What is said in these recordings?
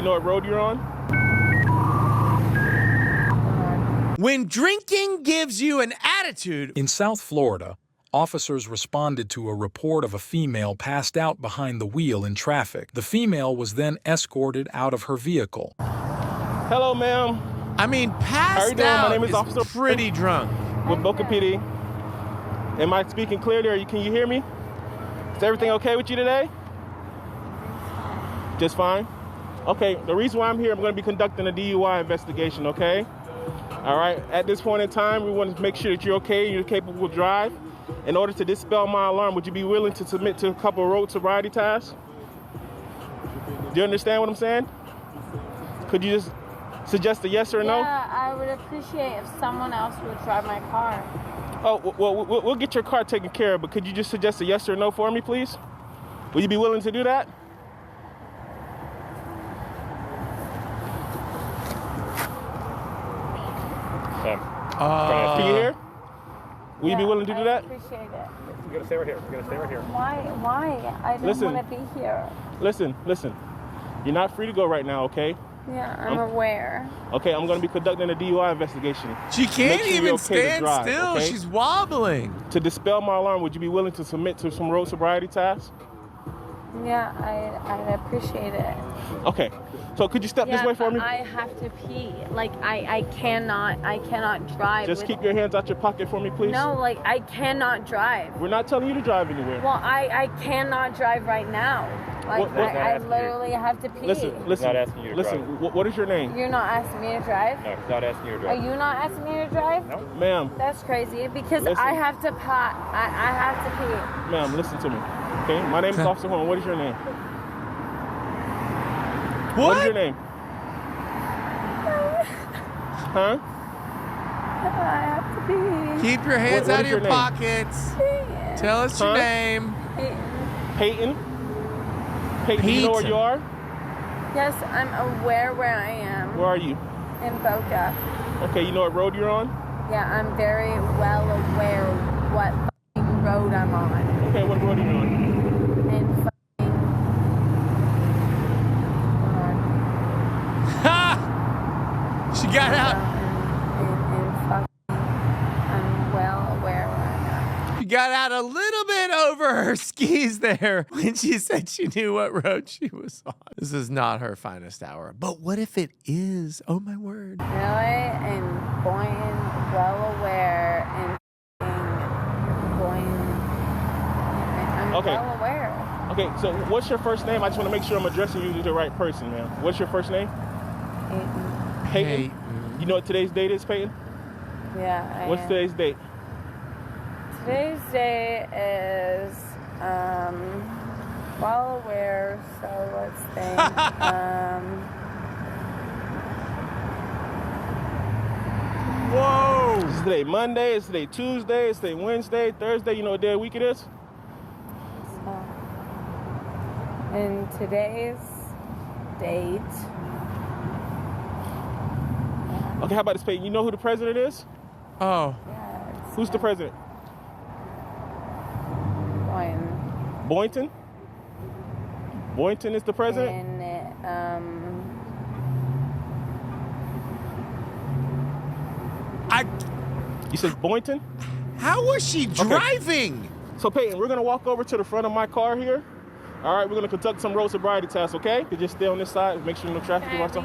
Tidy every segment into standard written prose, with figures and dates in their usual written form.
know what road you're on? When drinking gives you an attitude. In South Florida, officers responded to a report of a female passed out behind the wheel in traffic. The female was then escorted out of her vehicle. Hello, ma'am. I mean, passed out My name is Officer pretty drunk. With Boca PD. Am I speaking clearly, or can you hear me? Is everything okay with you today? Just fine? Okay, the reason why I'm here, I'm going to be conducting a DUI investigation, okay? All right, at this point in time, we want to make sure that you're okay and you're capable to drive. In order to dispel my alarm, would you be willing to submit to a couple of road sobriety tasks? Do you understand what I'm saying? Could you just suggest a yes or a no? Yeah, I would appreciate if someone else would drive my car. Oh, well, we'll get your car taken care of, but could you just suggest a yes or no for me, please? Will you be willing to do that? Can you hear? Will you be willing to do that? I appreciate it. We're gonna stay right here. We're gonna stay right here. Why? I don't want to be here. Listen. You're not free to go right now, okay? Yeah, I'm aware. Okay, I'm going to be conducting a DUI investigation. She can't even stand drive, still. okay? She's wobbling. To dispel my alarm, would you be willing to submit to some road sobriety tasks? Yeah, I'd appreciate it. Okay. So could you step this way for me? I have to pee. Like I cannot drive. Just keep your hands out your pocket for me, please. No, like I cannot drive. We're not telling you to drive anywhere. Well, I cannot drive right now. Like I literally have to pee. Listen. Not asking you to drive. What is your name? You're not asking me to drive? No, not asking you to drive. Are you not asking me to drive? No. Ma'am. That's crazy because I have to I have to pee. Ma'am, listen to me. Okay? My name is Officer Horn. What is your name? What is your name? Huh? I have to pee. Keep your hands What out of is your your name? pockets. Tell us your name. Peyton? Peyton, you know where you are? Yes, I'm aware where I am. Where are you? In Boca. Okay, you know what road you're on? Yeah, I'm very well aware what fucking road I'm on. Okay, what road are you on? In fucking... Ha! She got out. In fucking... I'm well aware where I'm at. She got out a little bit over her skis there when she said she knew what road she was on. This is not her finest hour. But what if it is? Oh, my word. Really? And Boynton, well aware, and Boynton, I'm well aware. Okay, so what's your first name? I just want to make sure I'm addressing you to the right person, man. What's your first name? Peyton. Peyton? You know what today's date is, Peyton? Yeah, What's today's date? Today's day is, well aware, so let's think. Whoa! Is today Monday? Is today Tuesday? Is today Wednesday? Thursday? You know what day of the week it is? And today's date. Okay, how about this, Peyton? You know who the president is? Oh. Yeah, Who's the president? Boynton. Boynton? Boynton is the president? You said Boynton? How was she driving? So Peyton, we're gonna walk over to the front of my car here. All right, we're gonna conduct some road sobriety tests, okay? You just stay on this side, make sure no traffic is watched.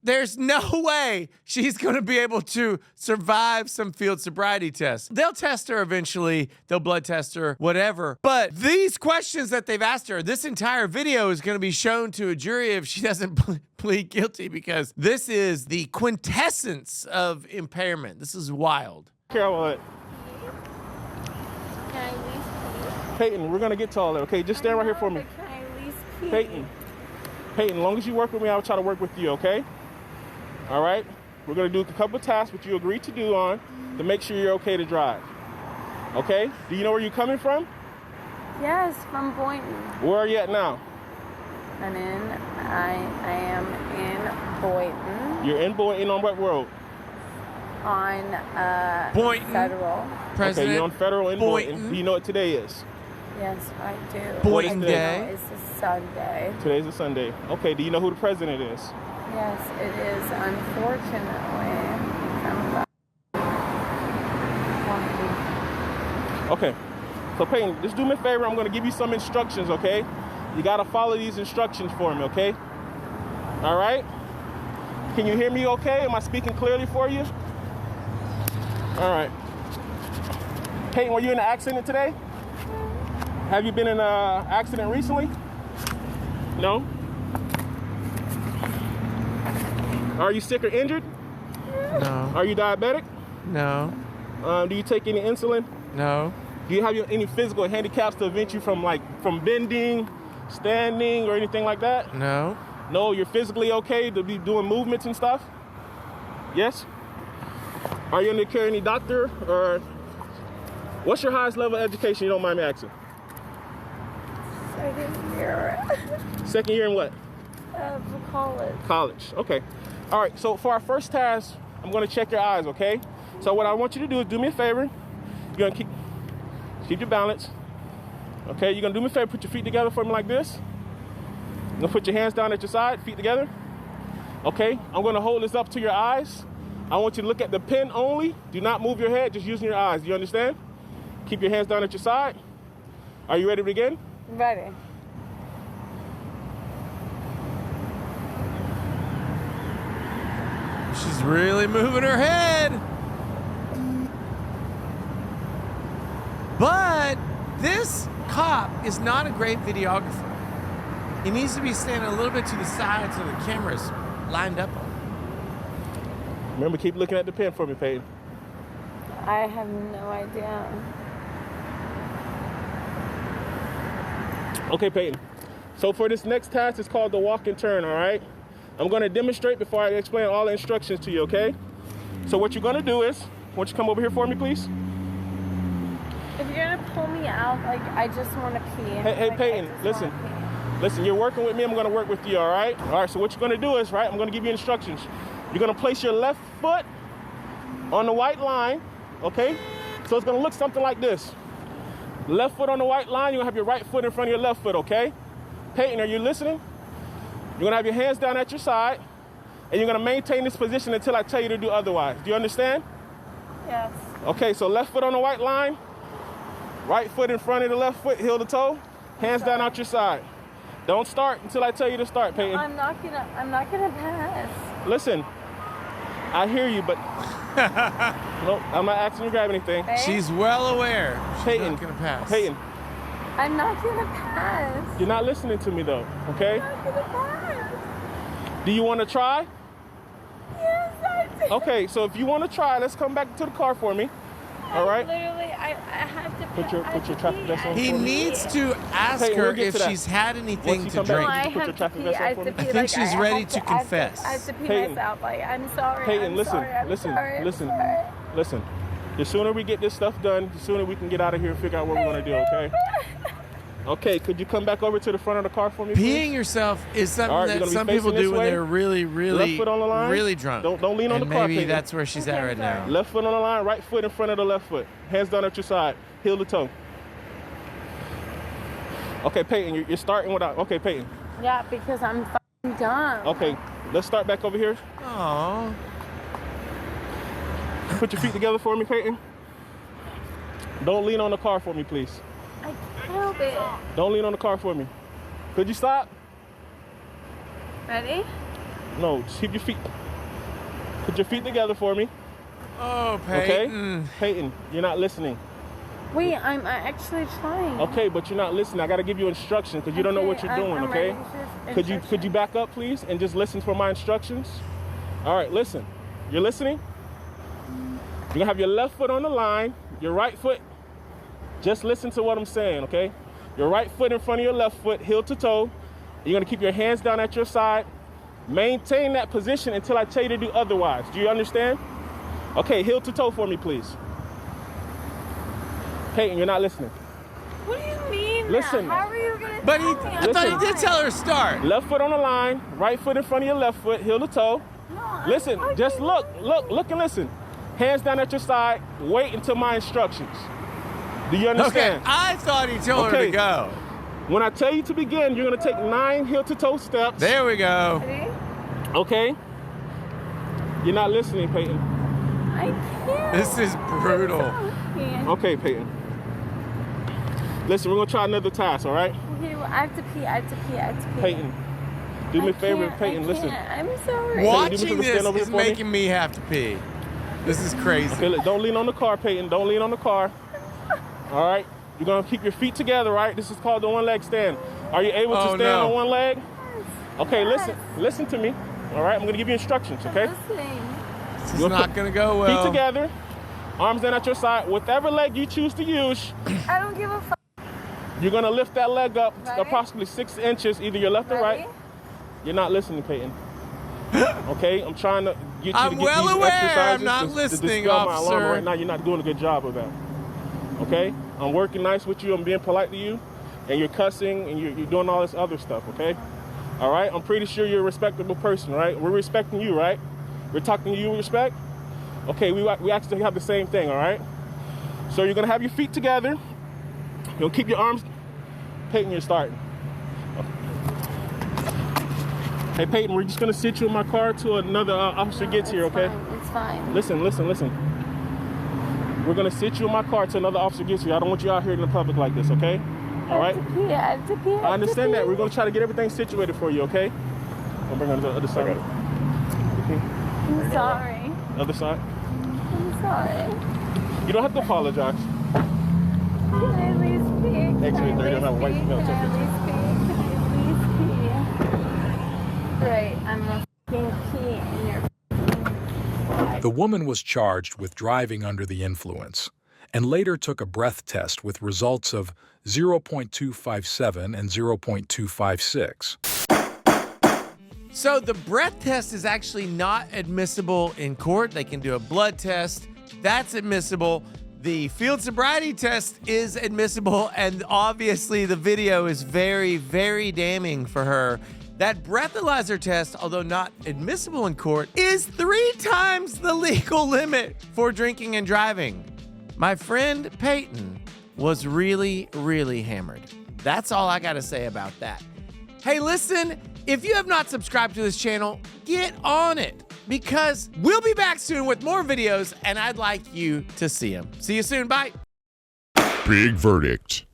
There's no way she's going to be able to survive some field sobriety tests. They'll test her eventually. They'll blood test her, whatever. But these questions that they've asked her, this entire video is going to be shown to a jury if she doesn't plead guilty, because this is the quintessence of impairment. This is wild. Carol, Can I at least Peyton, we're going to get to all that, okay? Just stand right here for me. Can I at least pee? Peyton, as long as you work with me, I'll try to work with you, okay? All right? We're going to do a couple of tasks which you agreed to do on to make sure you're okay to drive. Okay? Do you know where you're coming from? Yes, from Boynton. Where are you at now? I am in Boynton. You're in Boynton on what road? On Boynton. Federal. President Okay, you're on Federal in Boynton. Boynton. Do you know what today is? Yes, I do. Boynton I Day. know. It's the Sunday. Today's a Sunday. Okay, do you know who the president is? Yes, it is, unfortunately. Okay, so Peyton, just do me a favor. I'm going to give you some instructions, okay? You got to follow these instructions for me, okay? All right? Can you hear me okay? Am I speaking clearly for you? All right. Peyton, were you in an accident today? Have you been in an accident recently? No? Are you sick or injured? No. Are you diabetic? No. Do you take any insulin? No. Do you have any physical handicaps to prevent you from bending, standing, or anything like that? No. No, you're physically okay to be doing movements and stuff? Yes? Are you under care of any doctor? Or what's your highest level of education, you don't mind me asking? Second year. Second year in what? College. College, okay. All right, so for our first task, I'm gonna check your eyes, okay? So what I want you to do is do me a favor. You're gonna keep your balance. Okay, you're gonna do me a favor, put your feet together for me like this. You're gonna put your hands down at your side, feet together. Okay, I'm gonna hold this up to your eyes. I want you to look at the pen only. Do not move your head, just using your eyes. Do you understand? Keep your hands down at your side. Are you ready to begin? Ready. She's really moving her head. But this cop is not a great videographer. He needs to be standing a little bit to the side so the camera's lined up on him. Remember, keep looking at the pen for me, Peyton. I have no idea. Okay, Peyton. So for this next task, it's called the walk and turn, all right? I'm gonna demonstrate before I explain all the instructions to you, okay? So what you're gonna do is, won't you come over here for me, please? If you're gonna pull me out, I just want to pee. Hey, Peyton, listen. Listen, you're working with me, I'm gonna work with you, all right? All right, so what you're gonna do is, right, I'm gonna give you instructions. You're gonna place your left foot on the white line, okay? So it's gonna look something like this. Left foot on the white line, you're gonna have your right foot in front of your left foot, okay? Peyton, are you listening? You're gonna have your hands down at your side, and you're gonna maintain this position until I tell you to do otherwise. Do you understand? Yes. Okay, so left foot on the white line, right foot in front of the left foot, heel to toe, hands down out your side. Don't start until I tell you to start, Peyton. I'm not gonna pass. Listen, I hear you, but nope, I'm not asking you to grab anything. Babe? She's well aware. She's Peyton, not gonna pass. Peyton, I'm not gonna pass. you're not listening to me though, okay? I'm not gonna pass. Do you want to try? Yes, I do. Okay, so if you want to try, let's come back to the car for me. All right? Literally, I have to Put your traffic vest on. He needs to ask Hey, her we'll get if to that. she's had anything Once to you come drink. back, I Put your have to traffic pee. vest I on have for to me. pee. I think Like, she's I ready have to I have confess. I have to pee Peyton. myself. Like, I'm sorry. Peyton, I'm listen, sorry, I'm listen, sorry, I'm listen, sorry. listen. The sooner we get this stuff done, the sooner we can get out of here and figure out what we're gonna do, okay? Okay, could you come back over to the front of the car for me, please? Peeing yourself is something All right, you're that gonna be some people facing do this when way. they're really, really, Left foot on the line. really drunk. Don't lean on and the car, maybe Peyton. that's where she's at right now. Left foot on the line, right foot in front of the left foot. Hands down at your side, heel to toe. Okay, Peyton, you're starting without. Okay, Peyton. Yeah, because I'm fucking dumb. Okay, let's start back over here. Aww. Put your feet together for me, Peyton. Don't lean on the car for me, please. I can't help it. Don't lean on the car for me. Could you stop? Ready? No, just keep your feet. Put your feet together for me. Oh, Okay? Peyton. Peyton, you're not listening. Wait, I'm actually trying. Okay, but you're not listening. I gotta give you instructions because you don't know what you're doing, I'm okay? ready for Could you back up, please, and just listen for my instructions? All right, listen. You're listening? You're gonna have your left foot on the line, your right foot. Just listen to what I'm saying, okay? Your right foot in front of your left foot, heel to toe. You're gonna keep your hands down at your side. Maintain that position until I tell you to do otherwise. Do you understand? Okay, heel to toe for me, please. Peyton, you're not listening. What do you mean? Listen. How are you gonna? But tell me I I'm thought he not? did tell her to start. Left foot on the line, right foot in front of your left foot, heel to toe. No, I'm Listen, fucking- just look and listen. Hands down at your side, wait until my instructions. Do you Okay, understand? I thought he told her Okay. to go. When I tell you to begin, you're gonna take 9 heel-to-toe steps. There we go. Ready? Okay? You're not listening, Peyton. I can't. This is brutal. Okay, Okay, Peyton. Listen, we're gonna try another task, all right? well, I have to pee. I have to pee. I have to pee. Peyton, do me a favor, can't, Peyton, I listen. can't. I'm sorry. Watching this stand over is here for me? making me have to pee. This is crazy. Okay, look, don't lean on the car, Peyton. Don't lean on the car. All right? You're gonna keep your feet together, right? This is called the one leg stand. Are you able to stand on one leg? Okay, listen to me. All right, I'm gonna give you instructions, okay? Listening. This is not gonna go well. Feet together, arms in at your side. Whatever leg you choose to use, I don't give a fuck. you're gonna lift that leg up Ready? approximately 6 inches, either your left or right. Ready? You're not listening, Peyton. Okay, I'm trying to get you to I'm get well these aware exercises I'm not to listening, dispel my alarm. officer. Right now, you're not doing a good job of that. Okay, I'm working nice with you. I'm being polite to you, and you're cussing and you're doing all this other stuff. Okay, all right. I'm pretty sure you're a respectable person, right? We're respecting you, right? We're talking to you with respect. Okay, we actually have the same thing. All right. So you're gonna have your feet together. You're gonna keep your arms. Peyton, you're starting. Hey Peyton, we're just gonna sit you in my car till another officer gets here, okay? It's fine. Listen. We're gonna sit you in my car till another officer gets here. I don't want you out here in the public like this, okay? All right? I have to pee. I understand that. We're gonna try to get everything situated for you, okay? I'll bring on the other side. Okay. I'm sorry. Other side. I'm sorry. You don't have to apologize. Can I at least pee? X-ray, Can I they're gonna have a at white least female pee? Can temperature. I at least pee? Right, I'm gonna fucking pee in your The woman was charged with driving under the influence and later took a breath test with results of 0.257 and 0.256. So the breath test is actually not admissible in court. They can do a blood test. That's admissible. The field sobriety test is admissible, and obviously the video is very, very damning for her. That breathalyzer test, although not admissible in court, is 3 times the legal limit for drinking and driving. My friend Peyton was really, really hammered. That's all I gotta say about that. Hey, listen, if you have not subscribed to this channel, get on it, because we'll be back soon with more videos, and I'd like you to see them. See you soon, bye. Big verdict.